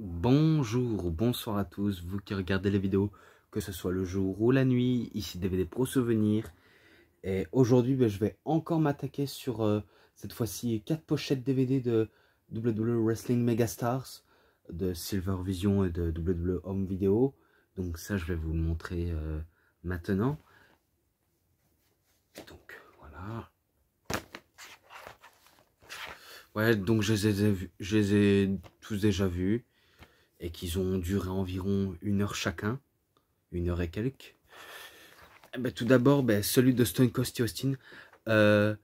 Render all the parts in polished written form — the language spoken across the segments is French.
Bonjour ou bonsoir à tous, vous qui regardez les vidéos, que ce soit le jour ou la nuit, ici DVD Pro Souvenirs. Et aujourd'hui, je vais encore m'attaquer sur cette fois-ci 4 pochettes DVD de WWE Wrestling Megastars, de Silver Vision et de WWE Home Video. Donc ça, je vais vous le montrer maintenant. Donc voilà. Ouais, donc je les ai tous déjà vus et qu'ils ont duré environ 1 heure chacun. 1 heure et quelques. Tout d'abord, celui de Stone Cold Steve Austin, la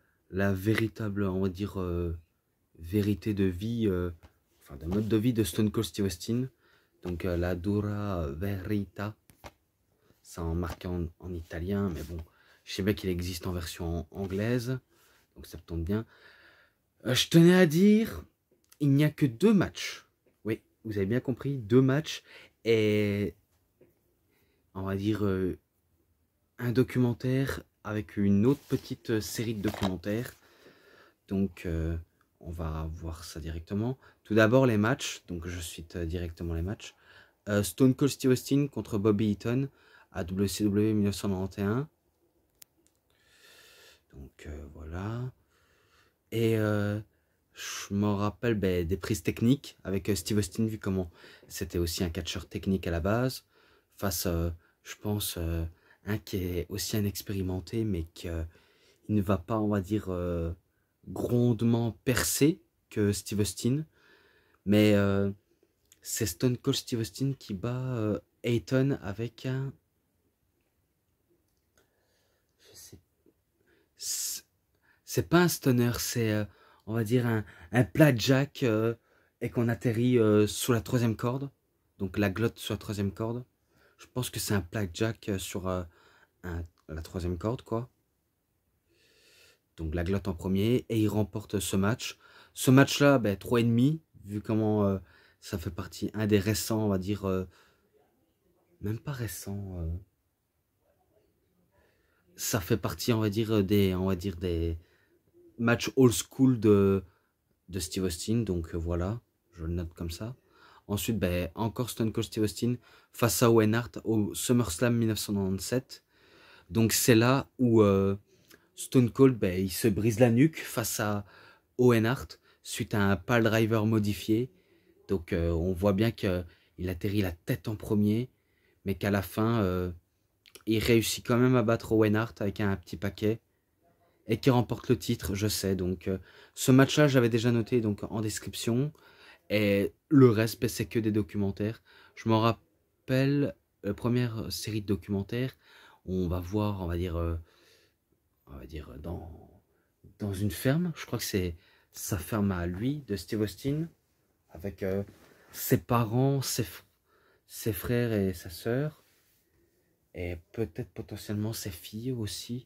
véritable, on va dire, vérité de vie, enfin de mode de vie de Stone Cold Steve Austin. Donc la Dura Verita, ça en marqué en italien, mais bon, je sais bien qu'il existe en version anglaise, donc ça tombe bien. Je tenais à dire, il n'y a que 2 matchs. Oui, vous avez bien compris, 2 matchs et on va dire un documentaire avec une autre petite série de documentaires. Donc on va voir ça directement. Tout d'abord les matchs, donc je cite directement les matchs. Stone Cold Steve Austin contre Bobby Eaton à WCW 1991. Donc voilà. Et je me rappelle des prises techniques avec Steve Austin, vu comment c'était aussi un catcheur technique à la base. Face, je pense, un qui est aussi un expérimenté, mais qui il ne va pas, on va dire, grondement percer que Steve Austin. Mais c'est Stone Cold Steve Austin qui bat Ayton avec un... C'est pas un stunner, c'est, on va dire, un plat jack et qu'on atterrit sous la 3e corde. Donc la glotte sur la 3e corde. Je pense que c'est un plat jack sur la 3e corde, quoi. Donc la glotte en premier, et il remporte ce match. Ce match-là, 3,5, vu comment ça fait partie, un des récents, on va dire, même pas récent, ça fait partie, on va dire, des matchs old school de Steve Austin, donc voilà, je le note comme ça. Ensuite, encore Stone Cold Steve Austin face à Owen Hart au SummerSlam 1997. Donc c'est là où Stone Cold, il se brise la nuque face à Owen Hart suite à un pile driver modifié. Donc on voit bien qu'il atterrit la tête en premier, mais qu'à la fin, il réussit quand même à battre Owen Hart avec un petit paquet et qui remporte le titre, je sais. Donc ce match-là, j'avais déjà noté donc en description. Et le reste, c'est que des documentaires. Je m'en rappelle, première série de documentaires, on va voir, on va dire dans une ferme. Je crois que c'est sa ferme à lui, de Steve Austin, avec ses parents, ses frères et sa sœur, et peut-être potentiellement ses filles aussi.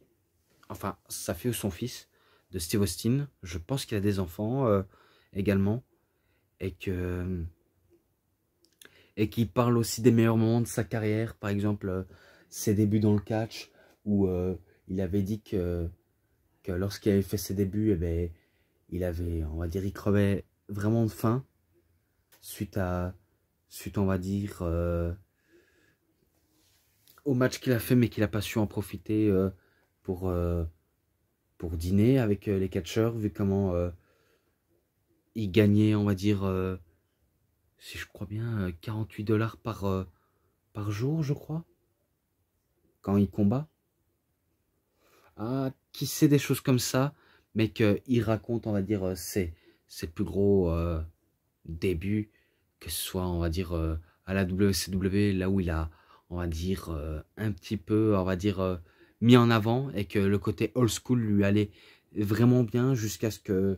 Enfin, sa fille ou son fils, de Steve Austin. Je pense qu'il a des enfants également, et qu'il parle aussi des meilleurs moments de sa carrière, par exemple ses débuts dans le catch, où il avait dit que lorsqu'il avait fait ses débuts, il avait, on va dire, il crevait vraiment de faim, suite on va dire, au match qu'il a fait, mais qu'il n'a pas su en profiter pour, pour dîner avec les catcheurs, vu comment il gagnait, on va dire, si je crois bien, 48 $ par jour, je crois, quand il combat. Ah, qui sait des choses comme ça, mais qu'il raconte, on va dire, ses plus gros débuts, que ce soit, on va dire, à la WCW, là où il a, on va dire, un petit peu, on va dire, mis en avant, et que le côté old school lui allait vraiment bien, jusqu'à ce que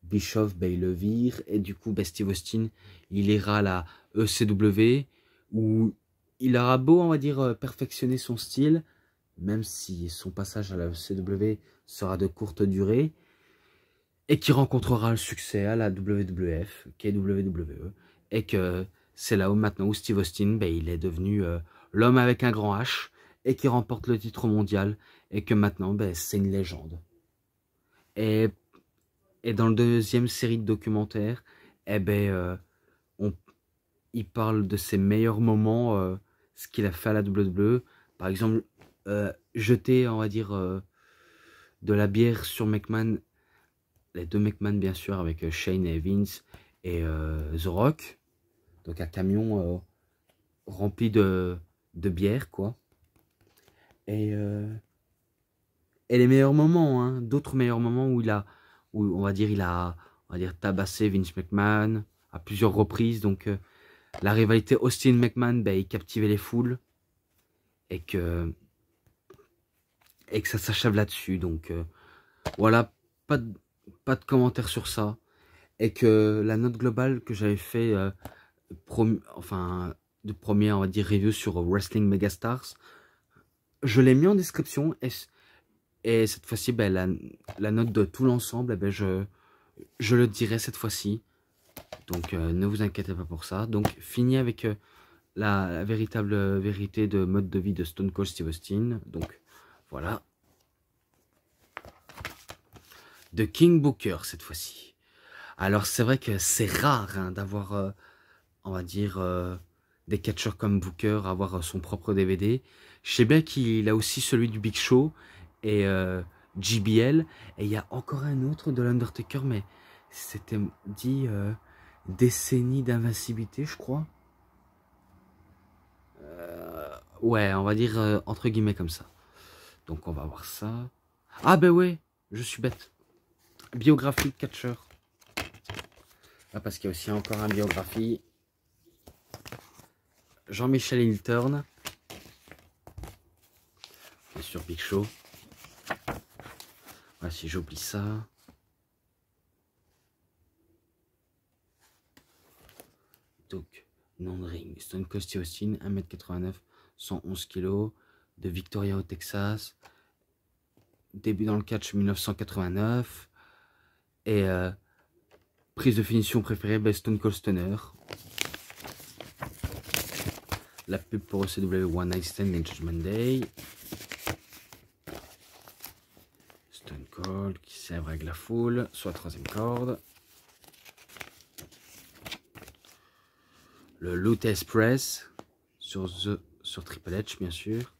Bischoff, il le vire, et du coup, Steve Austin, il ira à la ECW, où il aura beau, on va dire, perfectionner son style, même si son passage à la ECW sera de courte durée, et qui rencontrera le succès à la WWF, qui est WWE, et que c'est là où maintenant où Steve Austin, il est devenu l'homme avec un grand H, et qui remporte le titre mondial, et que maintenant, c'est une légende. Et dans le deuxième série de documentaires, on il parle de ses meilleurs moments, ce qu'il a fait à la WWE. Par exemple, jeter, on va dire, de la bière sur McMahon, les deux McMahon bien sûr, avec Shane et Vince et The Rock. Donc un camion rempli de bière, quoi. Et, et les meilleurs moments, hein, d'autres meilleurs moments où on va dire, tabassé Vince McMahon à plusieurs reprises. Donc la rivalité Austin-McMahon, ben, il captivait les foules et que ça s'achève là-dessus. Donc voilà, pas de commentaires sur ça. Et que la note globale que j'avais fait, de premier, on va dire, review sur Wrestling Megastars, je l'ai mis en description. Et cette fois-ci, ben, la note de tout l'ensemble, ben, je le dirai cette fois-ci. Donc ne vous inquiétez pas pour ça. Donc fini avec la véritable vérité de mode de vie de Stone Cold Steve Austin. Donc voilà. De King Booker cette fois-ci. Alors c'est vrai que c'est rare, hein, d'avoir, on va dire, des catcheurs comme Booker, avoir son propre DVD. Je sais bien qu'il a aussi celui du Big Show et JBL. Et il y a encore un autre de l'Undertaker, mais c'était dit décennie d'invincibilité, je crois. Ouais, on va dire entre guillemets comme ça. Donc on va voir ça. Ah ben ouais, je suis bête. Biographie de catcheur. Ah, parce qu'il y a aussi encore un biographie. Jean-Michel Hilton. Bien sûr, Big Show. Voilà, si j'oublie ça. Donc, nom de ring. Stone Cold Steve Austin, 1m89, 111 kg, de Victoria au Texas. Début dans le catch 1989. Et prise de finition préférée, ben, Stone Cold Stunner. La pub pour ECW One Night Stand et Judgment Day. Stone Cold qui célèbre avec la foule, soit troisième corde. Le Lotus Press sur Triple H, bien sûr.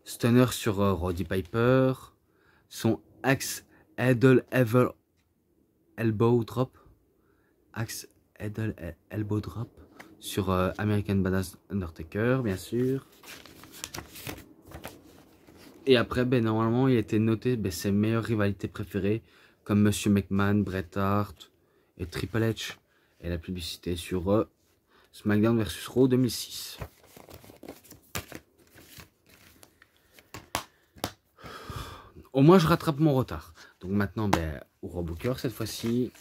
Stunner sur Roddy Piper. Son Axe Idle Ever Elbow Drop. Axe Idle Elbow Drop sur American Badass Undertaker, bien sûr. Et après, ben, normalement, il a été noté ses meilleures rivalités préférées, comme Monsieur McMahon, Bret Hart et Triple H. Et la publicité sur SmackDown vs Raw 2006. Au moins, je rattrape mon retard. Donc maintenant, ben, au Raw Booker cette fois-ci.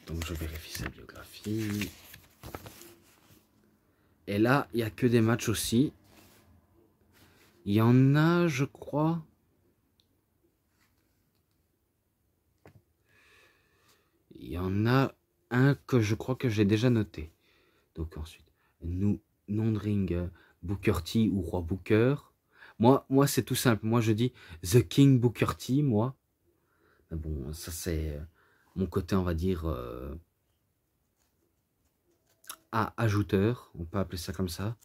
Donc je vérifie sa biographie. Et là, il n'y a que des matchs aussi. Il y en a, je crois. Il y en a un que je crois que j'ai déjà noté. Donc ensuite, nom de ring, Booker T ou Roi Booker. Moi c'est tout simple. Moi, je dis The King Booker T, moi. Mais bon, ça c'est mon côté, on va dire, ajouteur. On peut appeler ça comme ça.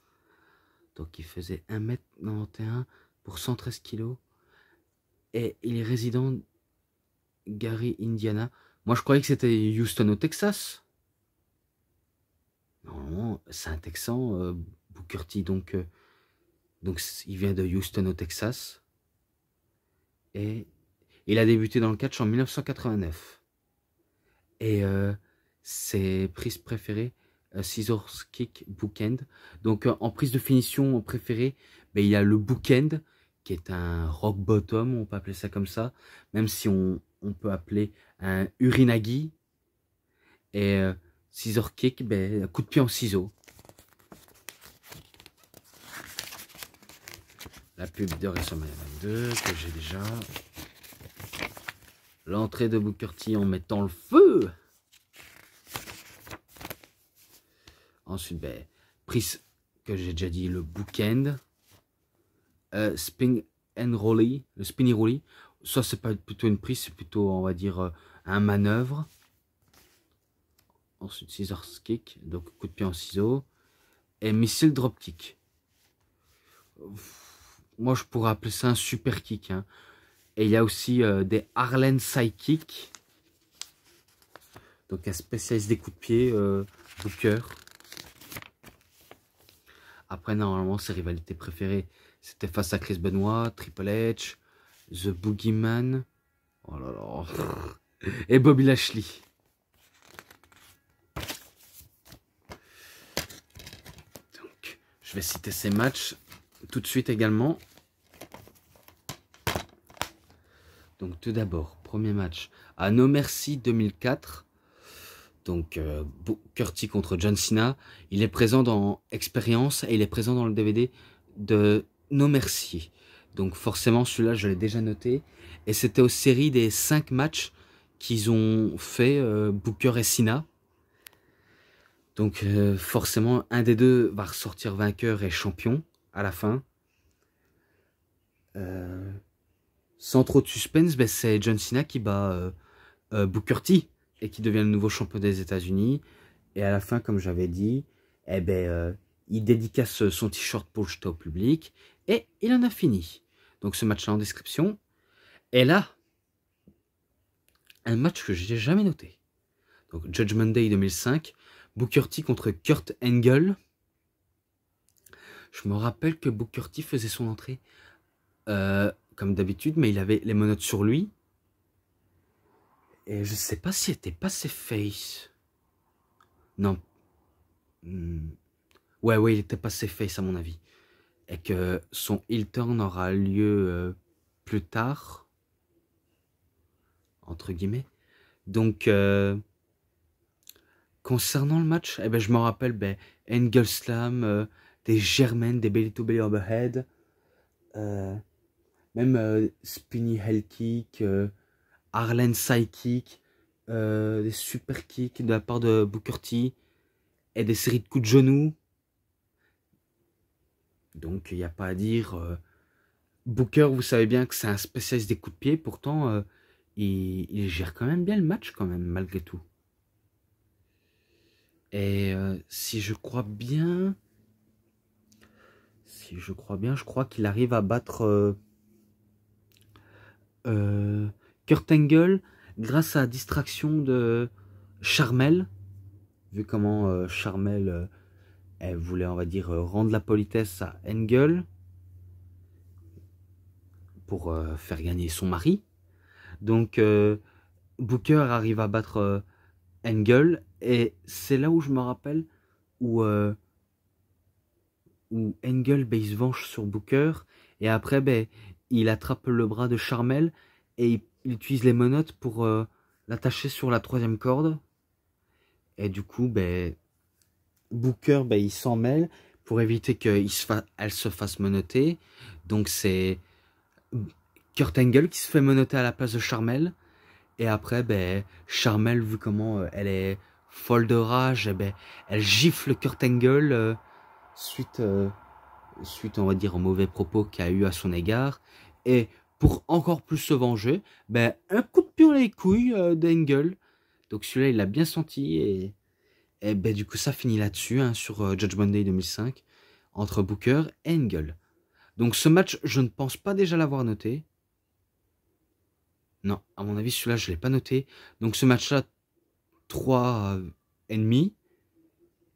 Donc il faisait 1m91 pour 113 kg. Et il est résident Gary, Indiana. Moi, je croyais que c'était Houston au Texas. Non, c'est un Texan, Booker T. Donc, il vient de Houston au Texas. Et il a débuté dans le catch en 1989. Et ses prises préférées, Scissors Kick, Bookend. Donc, en prise de finition préférée, ben, il y a le Bookend, qui est un rock bottom, on peut appeler ça comme ça. Même si on peut appeler un Urinagi. Et Scissor Kick, ben, un coup de pied en ciseaux. La pub de WrestleMania 22 que j'ai déjà. L'entrée de Booker T en mettant le feu. Ensuite, ben, prise que j'ai déjà dit, le Bookend. Spin and Rolly, le Spinny Rolly. Ça, c'est pas plutôt une prise, c'est plutôt, on va dire, un manœuvre. Ensuite, scissors kick, donc coup de pied en ciseaux. Et missile drop kick. Moi, je pourrais appeler ça un super kick. Hein. Et il y a aussi des Harlem side kick. Donc, un spécialiste des coups de pied, Booker. Après, normalement, ses rivalités préférées, c'était face à Chris Benoit, Triple H, The Boogeyman. Oh là là. Et Bobby Lashley. Donc, je vais citer ces matchs tout de suite également. Donc, tout d'abord, premier match à No Mercy 2004. Donc, Booker T contre John Cena. Il est présent dans Experience et il est présent dans le DVD de No Mercy. Donc, forcément, celui-là, je l'ai déjà noté. Et c'était aux séries des 5 matchs qu'ils ont fait, Booker et Cena. Donc, forcément, un des deux va ressortir vainqueur et champion à la fin. Sans trop de suspense, ben, c'est John Cena qui bat Booker T et qui devient le nouveau champion des États-Unis. Et à la fin, comme j'avais dit, eh ben, il dédicace son t-shirt pour le jeter au public. Et il en a fini. Donc ce match-là en description. Et là, un match que je n'ai jamais noté. Donc Judgment Day 2005. Booker T contre Kurt Angle. Je me rappelle que Booker T faisait son entrée comme d'habitude, mais il avait les menottes sur lui. Et je sais pas s'il était passé face. Non. Ouais, il était passé face à mon avis. Et que son heel turn aura lieu plus tard. Entre guillemets. Donc, concernant le match, eh ben, je me rappelle, ben, Angle Slam, des Germaines, des belly to belly overhead. Même Spinny Hell Kick, Harlem Side Kick, des super kicks de la part de Booker T et des séries de coups de genoux. Donc il n'y a pas à dire. Booker, vous savez bien que c'est un spécialiste des coups de pied, pourtant il gère quand même bien le match quand même malgré tout. Et si je crois bien, je crois qu'il arrive à battre Kurt Angle grâce à la distraction de Charmel, vu comment Charmel elle voulait, on va dire, rendre la politesse à Angle pour faire gagner son mari. Donc Booker arrive à battre Angle et c'est là où je me rappelle où Angle ben, il se venge sur Booker et après ben, il attrape le bras de Charmel et il utilise les menottes pour l'attacher sur la 3e corde. Et du coup, ben, Booker, ben, il s'en mêle pour éviter qu'elle se fasse menotter. Donc c'est Kurt Angle qui se fait menotter à la place de Charmel. Et après, ben, Charmel, vu comment elle est folle de rage, eh ben, elle gifle Kurt Angle suite, on va dire, aux mauvais propos qu'il a eu à son égard. Et pour encore plus se venger, ben, un coup de pied dans les couilles d'Angle. Donc celui-là, il l'a bien senti. Et ben, du coup, ça finit là-dessus, hein, sur Judgment Day 2005, entre Booker et Angle. Donc ce match, je ne pense pas déjà l'avoir noté. Non, à mon avis, celui-là, je ne l'ai pas noté. Donc ce match-là, 3,5.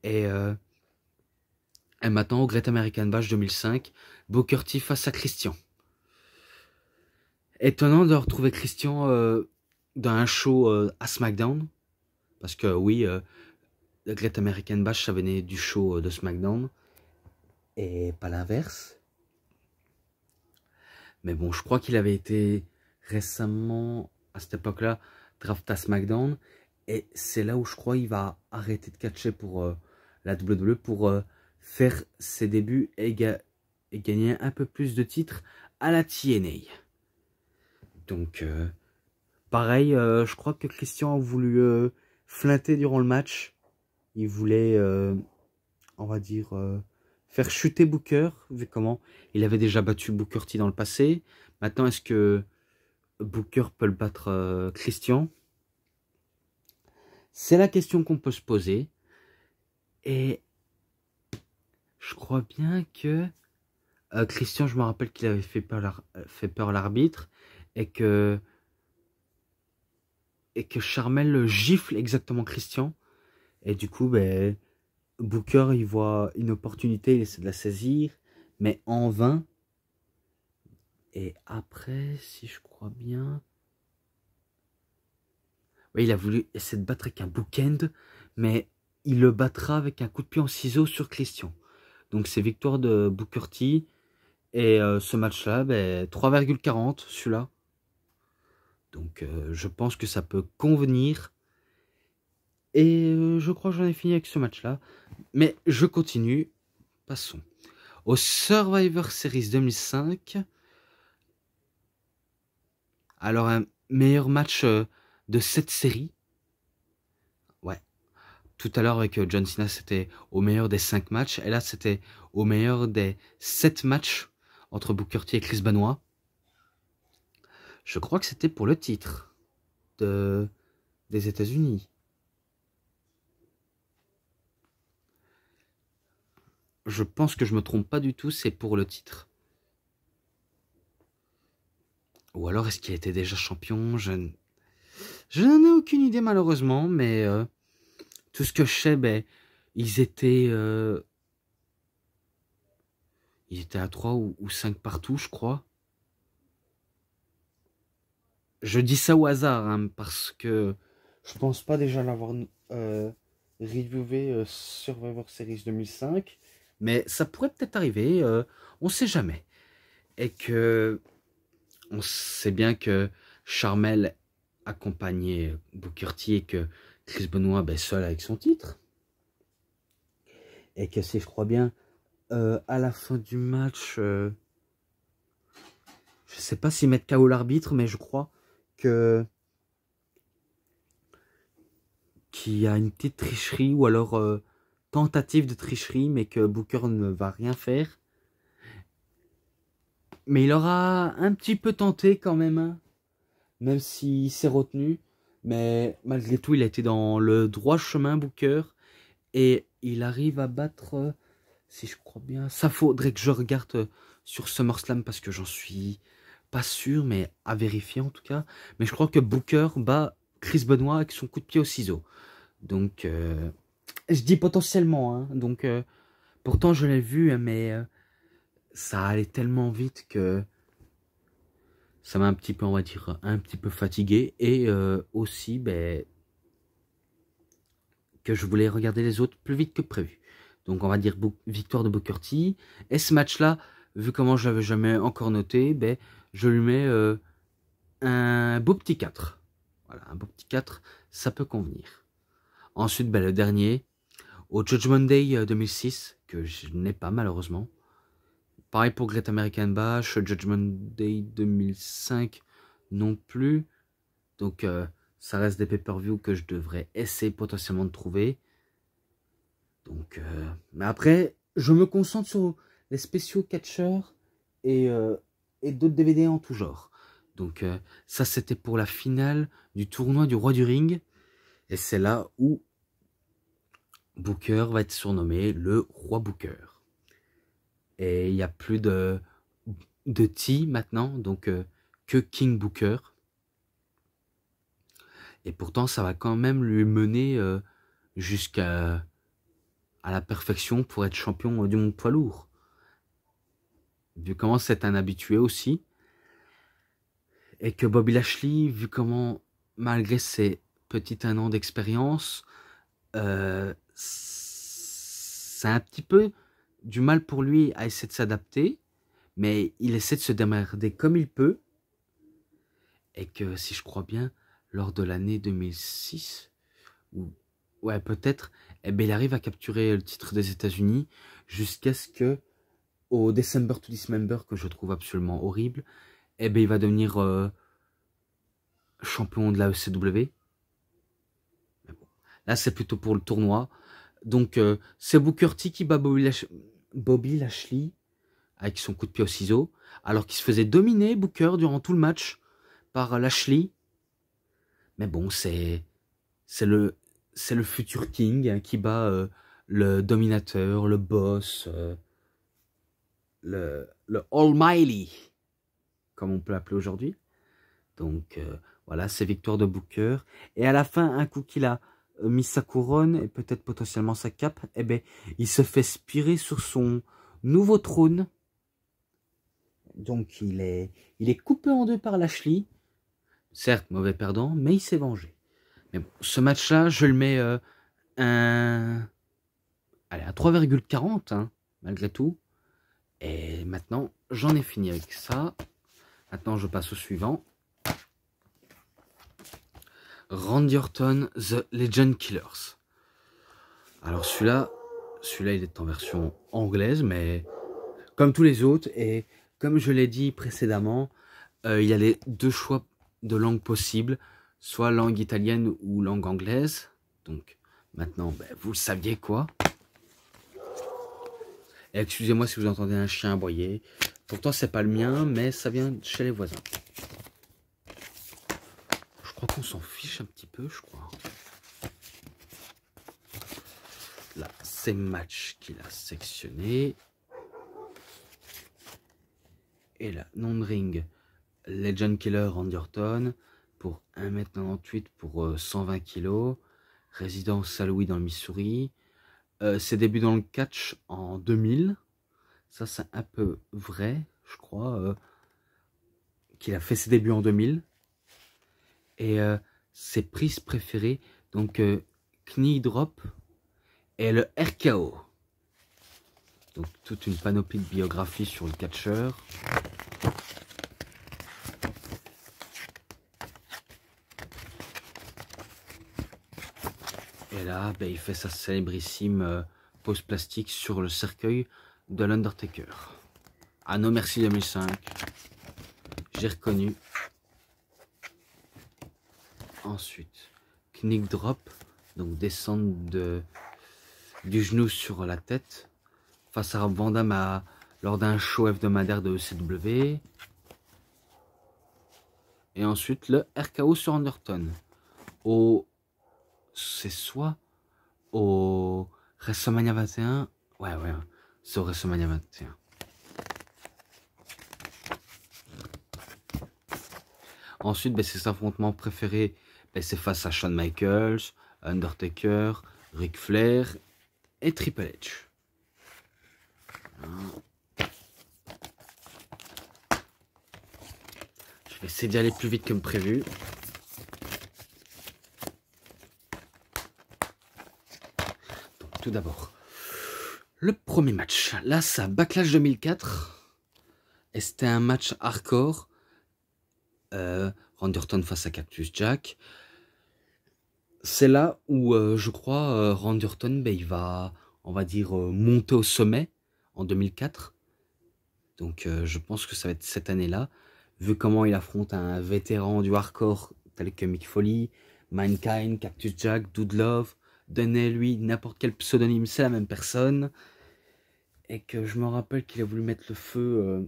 Et maintenant, au Great American Bash 2005, Booker T face à Christian. Étonnant de retrouver Christian dans un show à SmackDown. Parce que oui, le Great American Bash, ça venait du show de SmackDown. Et pas l'inverse. Mais bon, je crois qu'il avait été récemment, à cette époque-là, draft à SmackDown. Et c'est là où je crois qu'il va arrêter de catcher pour la WWE pour faire ses débuts et gagner un peu plus de titres à la TNA. Donc, pareil, je crois que Christian a voulu flinter durant le match. Il voulait, on va dire, faire chuter Booker, vu comment il avait déjà battu Booker T dans le passé. Maintenant, est-ce que Booker peut le battre Christian? C'est la question qu'on peut se poser. Et je crois bien que Christian, je me rappelle qu'il avait fait peur à l'arbitre et que Charmel gifle exactement Christian. Et du coup, ben, Booker, il voit une opportunité, il essaie de la saisir, mais en vain. Et après, si je crois bien... Oui, il a voulu essayer de battre avec un bookend, mais il le battra avec un coup de pied en ciseaux sur Christian. Donc c'est victoire de Booker T. Et ce match-là, ben, 3,40 celui-là. Donc je pense que ça peut convenir. Et je crois que j'en ai fini avec ce match-là. Mais je continue. Passons. Au Survivor Series 2005. Alors un meilleur match de cette série. Ouais. Tout à l'heure avec John Cena, c'était au meilleur des 5 matchs. Et là, c'était au meilleur des 7 matchs entre Booker T et Chris Benoit. Je crois que c'était pour le titre des États-Unis. Je pense que je me trompe pas du tout, c'est pour le titre. Ou alors est-ce qu'il était déjà champion? Je n'en ai aucune idée malheureusement, mais tout ce que je sais, ben, ils étaient à 3 ou 5 partout, je crois. Je dis ça au hasard, hein, parce que je pense pas déjà l'avoir reviewé Survivor Series 2005, mais ça pourrait peut-être arriver, on sait jamais. Et que on sait bien que Charmel accompagnait Booker T et que Chris Benoit ben, seul avec son titre. Et que si je crois bien, à la fin du match, je sais pas s'ils mettent KO l'arbitre, mais je crois que qu'il y a une petite tricherie ou alors tentative de tricherie, mais que Booker ne va rien faire. Mais il aura un petit peu tenté quand même, hein, même s'il s'est retenu. Mais malgré tout, il a été dans le droit chemin, Booker. Et il arrive à battre, si je crois bien, ça faudrait que je regarde sur SummerSlam parce que j'en suis pas sûr, mais à vérifier en tout cas. Mais je crois que Booker bat Chris Benoit avec son coup de pied au ciseau. Donc, je dis potentiellement, hein, donc, pourtant je l'ai vu, hein, mais ça allait tellement vite que ça m'a un petit peu, on va dire, un petit peu fatigué. Et aussi, ben, que je voulais regarder les autres plus vite que prévu. Donc on va dire victoire de Booker T. Et ce match-là, vu comment je l'avais jamais encore noté, ben, je lui mets un beau petit 4. Voilà, un beau petit 4, ça peut convenir. Ensuite, ben, le dernier, au Judgment Day 2006, que je n'ai pas malheureusement. Pareil pour Great American Bash, Judgment Day 2005 non plus. Donc ça reste des pay-per-view que je devrais essayer potentiellement de trouver. Donc, mais après, je me concentre sur les spéciaux catcheurs et d'autres DVD en tout genre. Donc ça, c'était pour la finale du tournoi du Roi du Ring. Et c'est là où Booker va être surnommé le Roi Booker. Et il n'y a plus de T maintenant, donc que King Booker. Et pourtant, ça va quand même lui mener jusqu'à la perfection pour être champion du monde poids lourd. Vu comment c'est un habitué aussi. Et que Bobby Lashley, vu comment, malgré ses petits 1 an d'expérience, c'est un petit peu du mal pour lui à essayer de s'adapter. Mais il essaie de se démerder comme il peut. Et que, si je crois bien, lors de l'année 2006, ou ouais, peut-être, eh ben, il arrive à capturer le titre des États-Unis jusqu'à ce que, au December to Dismember, que je trouve absolument horrible, eh ben, il va devenir champion de la ECW. Mais bon, là, c'est plutôt pour le tournoi. Donc, c'est Booker T qui bat Bobby Lashley avec son coup de pied au ciseau, alors qu'il se faisait dominer Booker durant tout le match par Lashley. Mais bon, c'est le futur King hein, qui bat le dominateur, le boss, le Almighty, comme on peut l'appeler aujourd'hui. Donc voilà, c'est victoire de Booker. Et à la fin, un coup qu'il a mis sa couronne et peut-être potentiellement sa cape, eh ben, il se fait spirer sur son nouveau trône. Donc il est coupé en deux par Lashley. Certes, mauvais perdant, mais il s'est vengé. Mais bon, ce match-là, je le mets allez, à 3,40, hein, malgré tout. Et maintenant, j'en ai fini avec ça. Maintenant, je passe au suivant. Randy Orton, The Legend Killers. Alors celui-là, il est en version anglaise, mais comme tous les autres, et comme je l'ai dit précédemment, il y a les deux choix de langue possibles, soit langue italienne ou langue anglaise. Donc maintenant, ben, vous le saviez quoi. Et excusez-moi si vous entendez un chien aboyer. Pourtant, c'est pas le mien, mais ça vient de chez les voisins. Je crois qu'on s'en fiche un petit peu, je crois. Là, c'est match qu'il a sectionné. Et là, non-ring, Legend Killer Randy Orton pour 1,98 m pour 120 kg. Résidence Saint-Louis dans le Missouri. Ses débuts dans le catch en 2000. Ça, c'est un peu vrai, je crois. Qu'il a fait ses débuts en 2000. Et ses prises préférées, donc knee drop et le RKO. Donc toute une panoplie de biographie sur le catcheur. Et là, ben, il fait sa célébrissime pose plastique sur le cercueil de l'Undertaker. Ah non merci 2005. J'ai reconnu. Ensuite, knee drop, donc descendre du genou sur la tête, face à Rob Van Damme lors d'un show hebdomadaire de ECW. Et ensuite, le RKO sur Anderton. C'est soit au WrestleMania 21. Ouais, c'est au WrestleMania 21. Ensuite, ben, ses affrontements préférés, ben, c'est face à Shawn Michaels, Undertaker, Ric Flair et Triple H. Je vais essayer d'y aller plus vite que prévu. Donc, tout d'abord, le premier match. Là, c'est Backlash 2004. Et c'était un match hardcore. Randy Orton face à Cactus Jack. C'est là où je crois Randy Orton, ben, il va, on va dire, monter au sommet en 2004. Donc je pense que ça va être cette année-là. Vu comment il affronte un vétéran du hardcore tel que Mick Foley, Mankind, Cactus Jack, Dude Love, Donnez lui, n'importe quel pseudonyme, c'est la même personne. Et que je me rappelle qu'il a voulu mettre le feu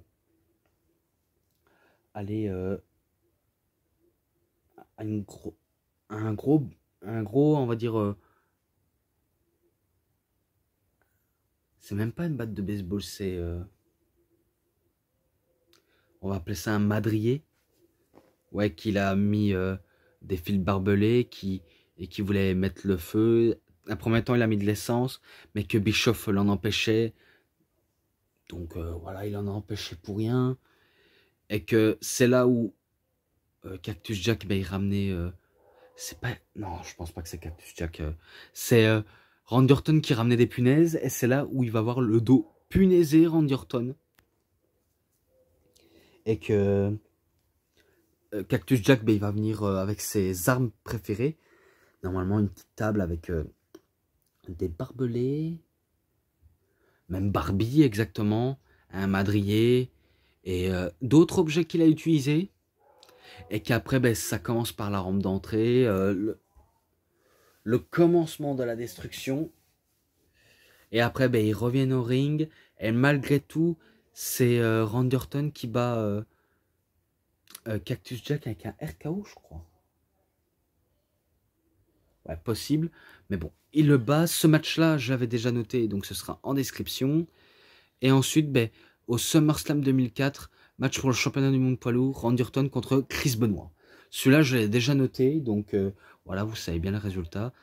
à un gros, on va dire, c'est même pas une batte de baseball, c'est, on va appeler ça un madrier. Ouais, qu'il a mis des fils barbelés et qui voulait mettre le feu. Un premier temps, il a mis de l'essence, mais que Bischoff l'en empêchait. Donc voilà, il en a empêché pour rien. Et que c'est là où Cactus Jack, ben, il ramenait... c'est pas... Non, je pense pas que c'est Cactus Jack. C'est Randy Orton qui ramenait des punaises. Et c'est là où il va voir le dos punaisé Randy Orton. Et que... Cactus Jack, ben, il va venir avec ses armes préférées. Normalement, une petite table avec des barbelés, même Barbie exactement, un madrier et d'autres objets qu'il a utilisés. Et qu'après, ben, ça commence par la rampe d'entrée, le commencement de la destruction. Et après, ben, ils reviennent au ring. Et malgré tout, c'est Randy Orton qui bat Cactus Jack avec un RKO, je crois. Ouais, possible. Mais bon, il le bat. Ce match-là, j'avais déjà noté, donc ce sera en description. Et ensuite, ben, au SummerSlam 2004, match pour le championnat du monde poids lourd, Randy Orton contre Chris Benoit. Celui-là, je l'ai déjà noté, donc voilà, vous savez bien le résultat.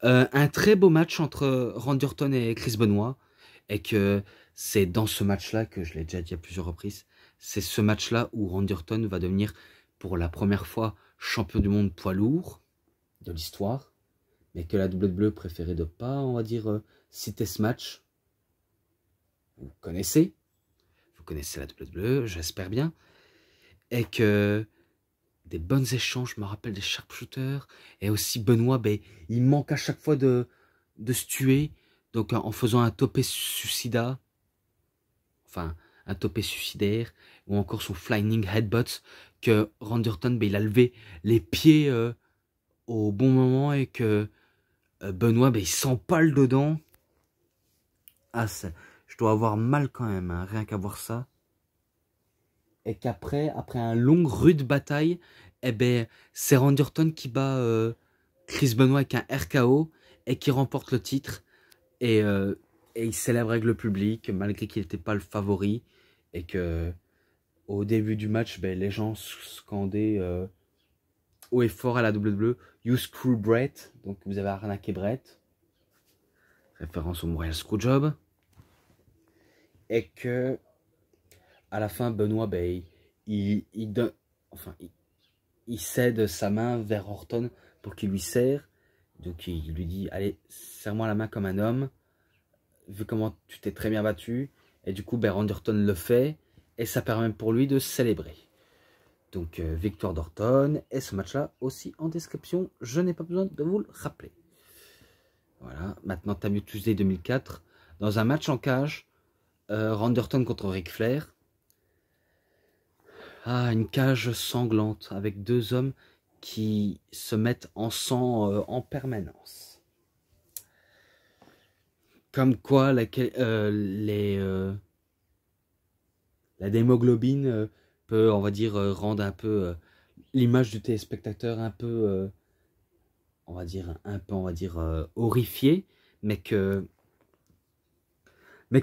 Un très beau match entre Randy Orton et Chris Benoit, et que c'est dans ce match-là, que je l'ai déjà dit à plusieurs reprises, c'est ce match-là où Randy Orton va devenir pour la première fois champion du monde poids lourd de l'histoire, mais que la WWE préférait de pas, on va dire, citer ce match. Vous connaissez la WWE, j'espère bien, et que des bons échanges, je me rappelle des sharpshooters, et aussi Benoît, ben, il manque à chaque fois de se tuer, donc en faisant un topé suicida, enfin un topé suicidaire, ou encore son flying headbutt, que Randy Orton, ben, il a levé les pieds au bon moment, et que Benoît, ben, il s'empale dedans. Ah, je dois avoir mal quand même, hein, rien qu'à voir ça. Et qu'après, après un long rude bataille, eh ben, c'est Randy Orton qui bat Chris Benoit avec un RKO et qui remporte le titre. Et il célèbre avec le public, malgré qu'il n'était pas le favori. Et que au début du match, ben, les gens scandaient haut et fort à la WWE, You screw Brett. Donc vous avez arnaqué Brett. Référence au Memorial Screwjob. Et que à la fin, Benoît, ben, il cède sa main vers Orton pour qu'il lui serre. Donc il lui dit, allez, serre-moi la main comme un homme, vu comment tu t'es très bien battu. Et du coup, ben, Randy Orton le fait, et ça permet pour lui de célébrer. Donc victoire d'Orton, et ce match-là aussi en description, je n'ai pas besoin de vous le rappeler. Voilà, maintenant Tamio Tuesday 2004, dans un match en cage, Randy Orton contre Ric Flair. Ah, une cage sanglante avec deux hommes qui se mettent en sang en permanence. Comme quoi la démoglobine peut, on va dire, rendre un peu l'image du téléspectateur un peu, on va dire, horrifié, mais que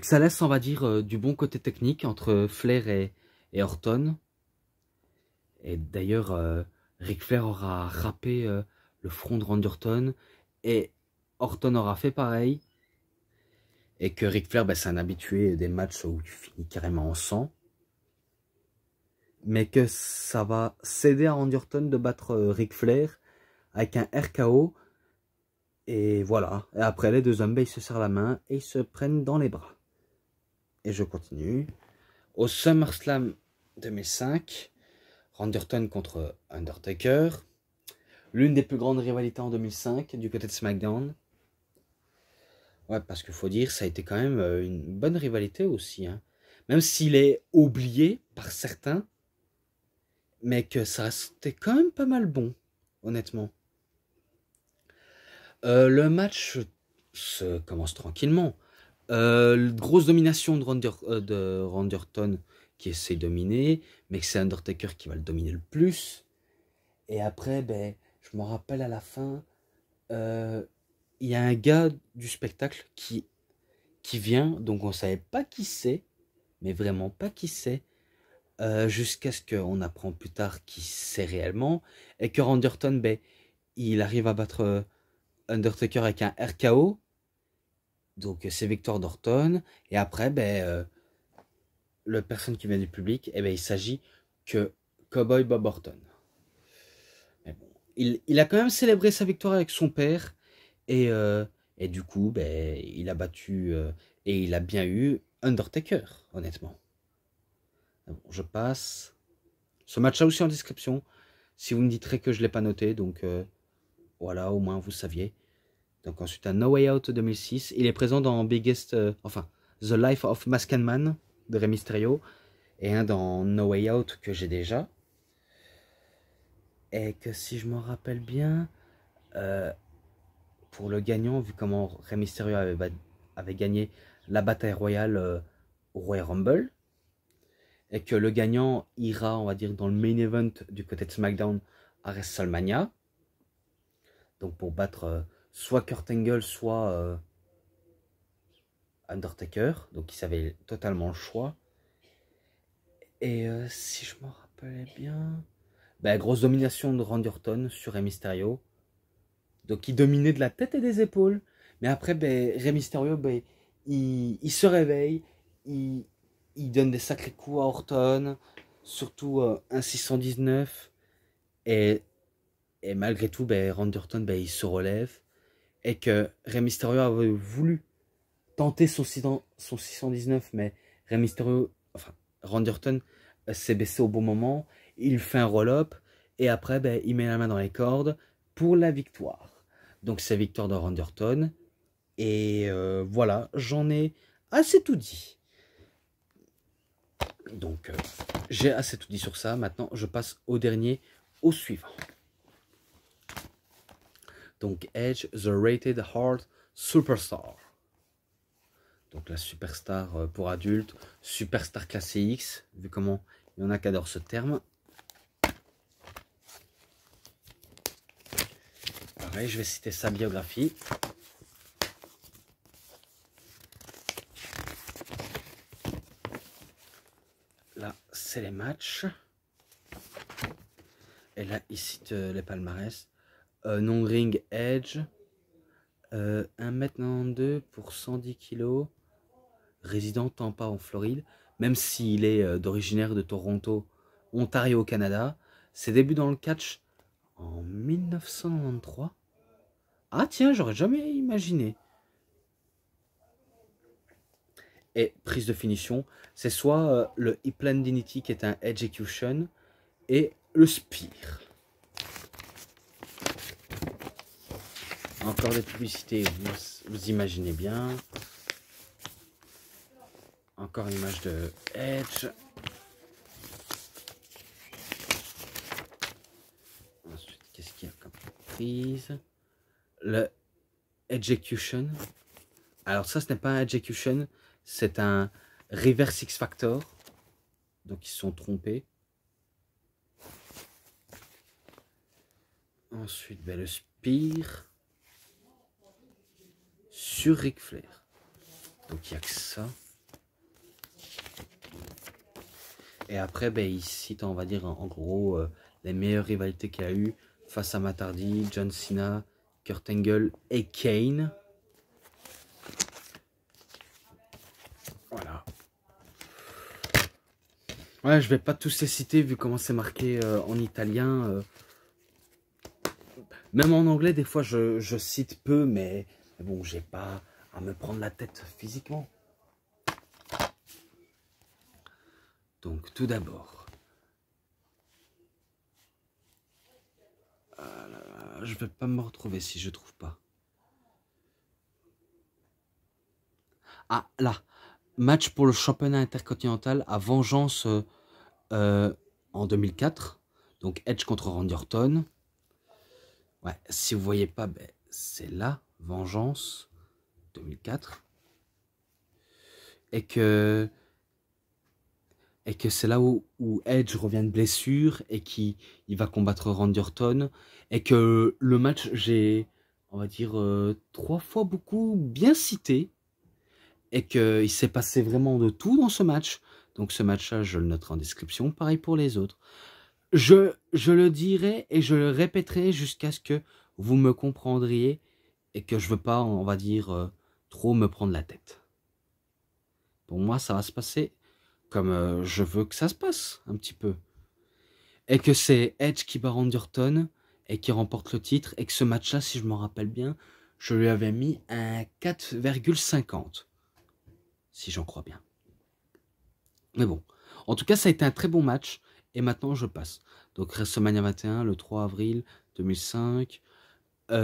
ça laisse, on va dire, du bon côté technique entre Flair et Orton. Et d'ailleurs, Ric Flair aura râpé le front de Randy Orton, et Orton aura fait pareil. Et que Ric Flair, ben, c'est un habitué des matchs où tu finis carrément en sang. Mais que ça va céder à Randy Orton de battre Ric Flair avec un RKO. Et voilà. Et après, les deux hommes, ben, ils se serrent la main et ils se prennent dans les bras. Et je continue. Au SummerSlam 2005, Randy Orton contre Undertaker. L'une des plus grandes rivalités en 2005 du côté de SmackDown. Ouais, parce qu'il faut dire, ça a été quand même une bonne rivalité aussi. Hein. Même s'il est oublié par certains, mais que ça restait quand même pas mal bon, honnêtement. Le match se commence tranquillement. Grosse domination de Randy Orton qui essaie de dominer, mais que c'est Undertaker qui va le dominer le plus. Et après, ben, je me rappelle à la fin, il y a un gars du spectacle qui vient, donc on ne savait pas qui c'est, mais vraiment pas qui c'est, jusqu'à ce qu'on apprend plus tard qui c'est réellement, et que Randy Orton, ben, il arrive à battre Undertaker avec un RKO, donc c'est victoire d'Orton, et après, ben, le personne qui vient du public, eh ben, il s'agit que Cowboy Bob Orton. Mais bon, il a quand même célébré sa victoire avec son père, et du coup, ben, il a battu, et il a bien eu Undertaker, honnêtement. Bon, je passe. Ce match-là aussi en description. Si vous me direz que je ne l'ai pas noté, donc voilà, au moins vous saviez. Donc ensuite, un No Way Out 2006. Il est présent dans Biggest, The Life of Masked Man de Rey Mysterio. Et un dans No Way Out que j'ai déjà. Et que si je me rappelle bien, pour le gagnant, vu comment Rey Mysterio avait gagné la bataille royale au Royal Rumble, et que le gagnant ira, on va dire, dans le main event du côté de SmackDown à WrestleMania. Donc pour battre soit Kurt Angle, soit Undertaker. Donc il savait totalement le choix. Et si je me rappelais bien... Ben, grosse domination de Randy Orton sur Rey Mysterio. Donc il dominait de la tête et des épaules. Mais après, ben, Rey Mysterio, ben, il se réveille. Il donne des sacrés coups à Orton. Surtout un 619. Et malgré tout, ben, Randy Orton, ben, il se relève. Et que Rey Mysterio avait voulu tenter son 619. Mais Rey Mysterio, enfin, Randy Orton s'est baissé au bon moment. Il fait un roll-up. Et après, ben, il met la main dans les cordes pour la victoire. Donc c'est victoire de Randy Orton. Et voilà, j'en ai assez tout dit. Donc j'ai assez tout dit sur ça. Maintenant, je passe au dernier, au suivant. Donc Edge, The Rated Heart Superstar. Donc la superstar pour adultes, superstar classé X, vu comment il y en a qui adorent ce terme. Pareil, je vais citer sa biographie. Là, c'est les matchs. Et là, il cite les palmarès. Non-ring Edge. 1m92 pour 110 kg. Résident Tampa en Floride. Même s'il est d'originaire de Toronto, Ontario au Canada. Ses débuts dans le catch en 1993. Ah tiens, j'aurais jamais imaginé. Et prise de finition, c'est soit le Hipland Dignity qui est un Execution et le Spear. Encore des publicités, vous imaginez bien. Encore une image de Edge. Ensuite, qu'est-ce qu'il y a comme prise? Le Execution. Alors ça, ce n'est pas un Execution, c'est un Reverse X Factor. Donc ils se sont trompés. Ensuite, ben, le Spear. Sur Ric Flair. Donc il n'y a que ça. Et après, ben, il cite, on va dire, en gros, les meilleures rivalités qu'il a eues face à Matt Hardy, John Cena, Kurt Angle et Kane. Voilà. Ouais, je vais pas tous les citer vu comment c'est marqué en italien. Même en anglais, des fois, je cite peu, mais bon, j'ai pas à me prendre la tête physiquement. Donc, tout d'abord, je vais pas me retrouver si je trouve pas. Ah, là, match pour le championnat intercontinental à Vengeance en 2004. Donc, Edge contre Randy Orton. Ouais, si vous voyez pas, ben, c'est là, Vengeance 2004. Et que c'est là où Edge revient de blessure et qu'il va combattre Randy Orton. Et que le match, j'ai, on va dire, 3 fois beaucoup bien cité. Et qu'il s'est passé vraiment de tout dans ce match. Donc ce match-là, je le noterai en description. Pareil pour les autres. Je le dirai et je le répéterai jusqu'à ce que vous me comprendriez. Et que je veux pas, on va dire, trop me prendre la tête. Pour moi, ça va se passer comme je veux que ça se passe, un petit peu. Et que c'est Edge qui bat Randy Orton et qui remporte le titre. Et que ce match-là, si je me rappelle bien, je lui avais mis un 4,50. Si j'en crois bien. Mais bon. En tout cas, ça a été un très bon match. Et maintenant, je passe. Donc, WrestleMania 21, le 3 avril 2005.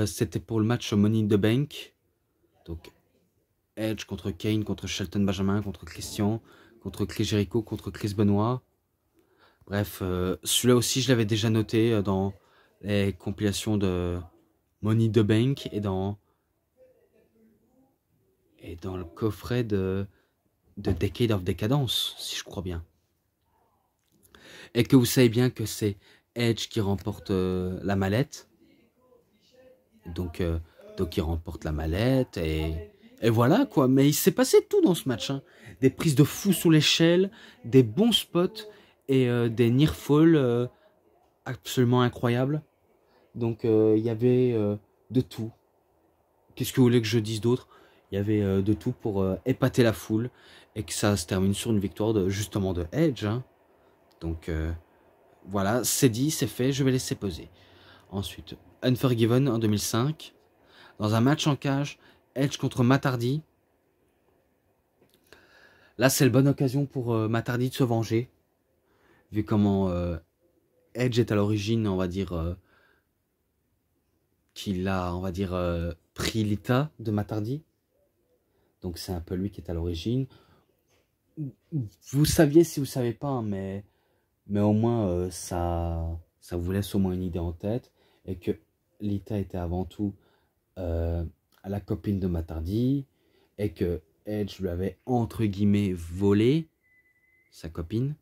C'était pour le match Money in the Bank. Donc, Edge contre Kane, contre Shelton Benjamin, contre Christian, contre Chris Jericho, contre Chris Benoit. Bref, celui-là aussi, je l'avais déjà noté dans les compilations de Money in the Bank et dans le coffret de Decade of Decadence, si je crois bien. et que vous savez bien que c'est Edge qui remporte la mallette. Donc il remporte la mallette et voilà quoi. Mais il s'est passé tout dans ce match. Hein. Des prises de fou sous l'échelle, des bons spots et des near falls absolument incroyables. Donc il y avait de tout. Qu'est-ce que vous voulez que je dise d'autre? Il y avait de tout pour épater la foule et que ça se termine sur une victoire justement de Edge. Hein. Donc voilà, c'est dit, c'est fait, je vais laisser poser. Ensuite, Unforgiven en 2005. Dans un match en cage, Edge contre Matt Hardy. Là, c'est la bonne occasion pour Matt Hardy de se venger. Vu comment Edge est à l'origine, on va dire, qu'il a, on va dire, pris l'état de Matt Hardy. Donc c'est un peu lui qui est à l'origine. Vous saviez si vous ne savez pas, hein, mais au moins ça vous laisse au moins une idée en tête. Et que Lita était avant tout la copine de Matt Hardy. Et que Edge lui avait entre guillemets volé sa copine.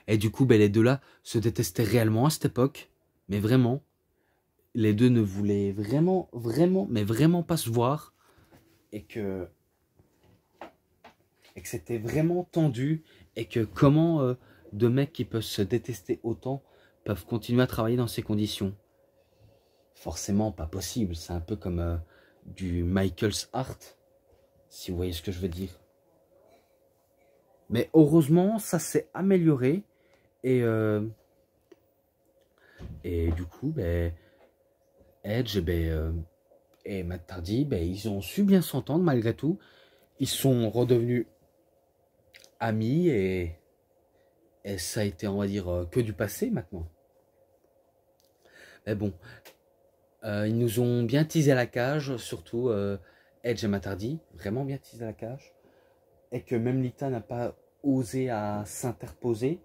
Et du coup, ben, les deux là se détestaient réellement à cette époque. Mais vraiment, les deux ne voulaient vraiment, mais vraiment pas se voir. Et que c'était vraiment tendu. Et que comment deux mecs qui peuvent se détester autant peuvent continuer à travailler dans ces conditions. Forcément pas possible. C'est un peu comme du Michael's Art. Si vous voyez ce que je veux dire. Mais heureusement, ça s'est amélioré. Et du coup, ben, Edge et Matt Hardy, ben, ils ont su bien s'entendre malgré tout. Ils sont redevenus amis et ça a été, on va dire, que du passé maintenant. Mais bon, ils nous ont bien teasé à la cage, surtout Edge et Matt Hardy, vraiment bien teasé à la cage. Et que même Lita n'a pas osé à s'interposer,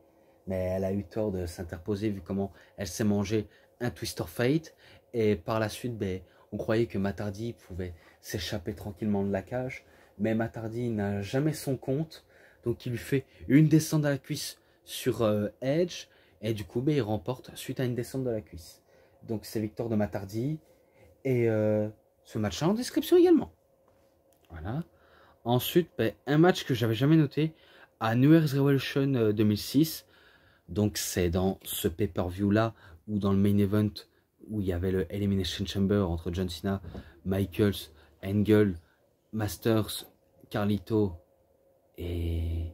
mais elle a eu tort de s'interposer vu comment elle s'est mangé un Twister Fate. Et par la suite, ben, on croyait que Matt Hardy pouvait s'échapper tranquillement de la cage. Mais Matt Hardy n'a jamais son compte. Donc il lui fait une descente à la cuisse sur Edge. Et du coup, ben, il remporte suite à une descente de la cuisse. Donc c'est victoire de Matt Hardy. Et ce match-là en description également. Voilà. Ensuite, ben, un match que j'avais jamais noté à New Year's Revolution 2006. Donc c'est dans ce pay-per-view là ou dans le main event où il y avait le Elimination Chamber entre John Cena, Michaels, Angle, Masters, Carlito et...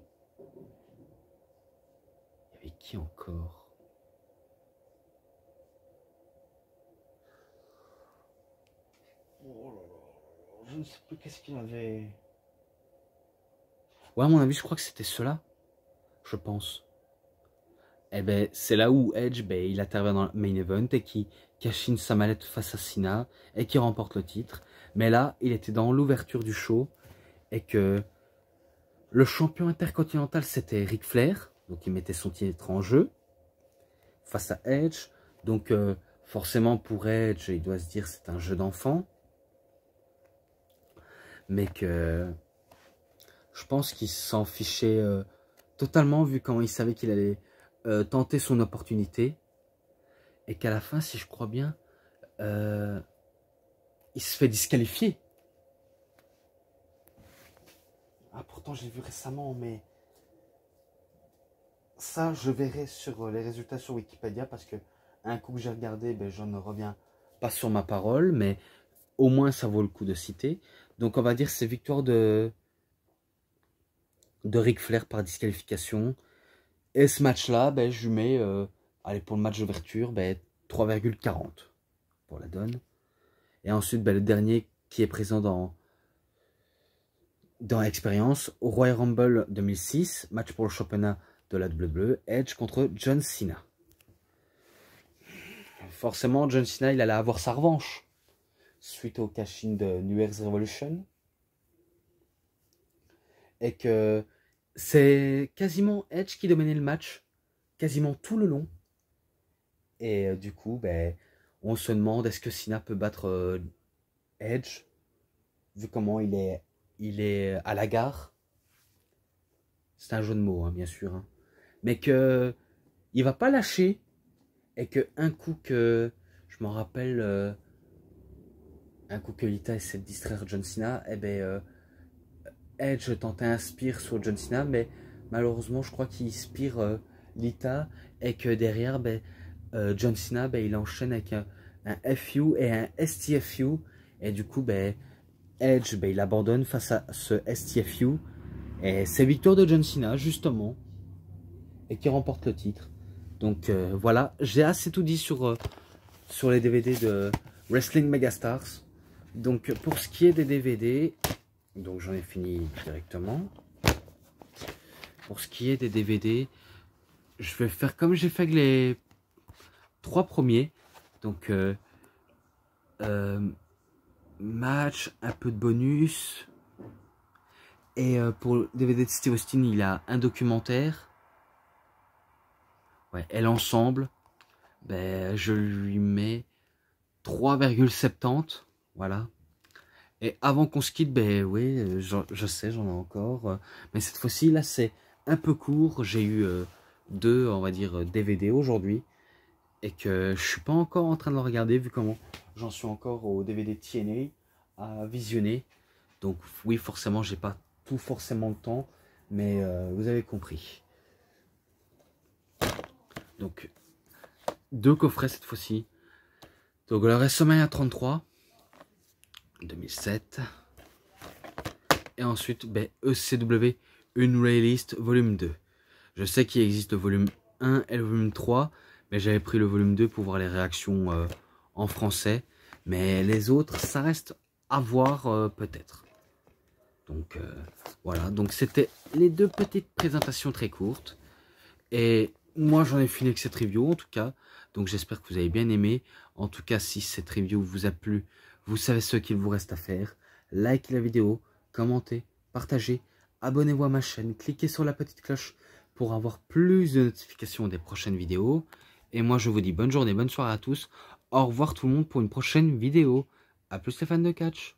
Il y avait qui encore? Oh là là, je ne sais plus qu'est-ce qu'il avait... Ouais, à mon avis, je crois que c'était cela. Je pense. Et ben, c'est là où Edge, ben, il intervient dans le main event et qui cachine sa mallette face à Cena et qui remporte le titre. Mais là, il était dans l'ouverture du show et que le champion intercontinental, c'était Ric Flair. Donc, il mettait son titre en jeu face à Edge. Donc, forcément, pour Edge, il doit se dire c'est un jeu d'enfant. Mais que je pense qu'il s'en fichait totalement vu comment il savait qu'il allait tenter son opportunité. Et qu'à la fin, si je crois bien, il se fait disqualifier. Ah, pourtant, je l'ai vu récemment, mais ça, je verrai sur les résultats sur Wikipédia parce que un coup que j'ai regardé, ben, je ne reviens pas sur ma parole, mais au moins, ça vaut le coup de citer. Donc, on va dire c'est victoire de Ric Flair par disqualification. Et ce match-là, ben, je lui mets, allez, pour le match d'ouverture, ben, 3,40 pour la donne. Et ensuite, ben, le dernier qui est présent dans l'expérience, au Royal Rumble 2006, match pour le championnat de la WWE, Edge contre John Cena. Forcément, John Cena, il allait avoir sa revanche suite au cash-in de New Year's Revolution. Et que c'est quasiment Edge qui dominait le match, quasiment tout le long. Et du coup, ben, on se demande est-ce que Cena peut battre Edge, vu comment il est à la gare. C'est un jeu de mots, hein, bien sûr. Hein. mais que il va pas lâcher, et que un coup que, je m'en rappelle, un coup que Lita essaie de distraire John Cena, eh ben, Edge tentait un spear sur John Cena, mais malheureusement, je crois qu'il spear Lita, et que derrière, ben, John Cena, ben, il enchaîne avec un FU et un STFU, et du coup, ben, Edge, ben, il abandonne face à ce STFU, et c'est victoire de John Cena, justement, et qui remporte le titre. Donc voilà, j'ai assez tout dit sur les DVD de Wrestling Megastars. Donc pour ce qui est des DVD, donc j'en ai fini directement. Pour ce qui est des DVD, je vais faire comme j'ai fait avec les 3 premiers. Donc match, un peu de bonus. Et pour le DVD de Steve Austin, il a un documentaire. Ouais, et l'ensemble, ben, je lui mets 3,70. Voilà. Et avant qu'on se quitte, ben oui, je sais, j'en ai encore. Mais cette fois-ci, là, c'est un peu court. J'ai eu 2, on va dire, DVD aujourd'hui. Et que je suis pas encore en train de le regarder, vu comment j'en suis encore au DVD TNA à visionner. Donc oui, forcément, j'ai pas tout forcément le temps. Mais vous avez compris. Donc, 2 coffrets cette fois-ci. Donc le WrestleMania 33 2007. Et ensuite, ben, ECW Unreleased volume 2. Je sais qu'il existe le volume 1 et le volume 3, mais j'avais pris le volume 2 pour voir les réactions en français. Mais les autres, ça reste à voir peut-être. Donc voilà, donc c'était les 2 petites présentations très courtes. Et moi j'en ai fini avec cette review en tout cas. Donc j'espère que vous avez bien aimé. En tout cas, si cette review vous a plu, vous savez ce qu'il vous reste à faire. Likez la vidéo, commentez, partagez, abonnez-vous à ma chaîne, cliquez sur la petite cloche pour avoir plus de notifications des prochaines vidéos. Et moi je vous dis bonne journée, bonne soirée à tous. Au revoir tout le monde pour une prochaine vidéo. A plus les fans de catch.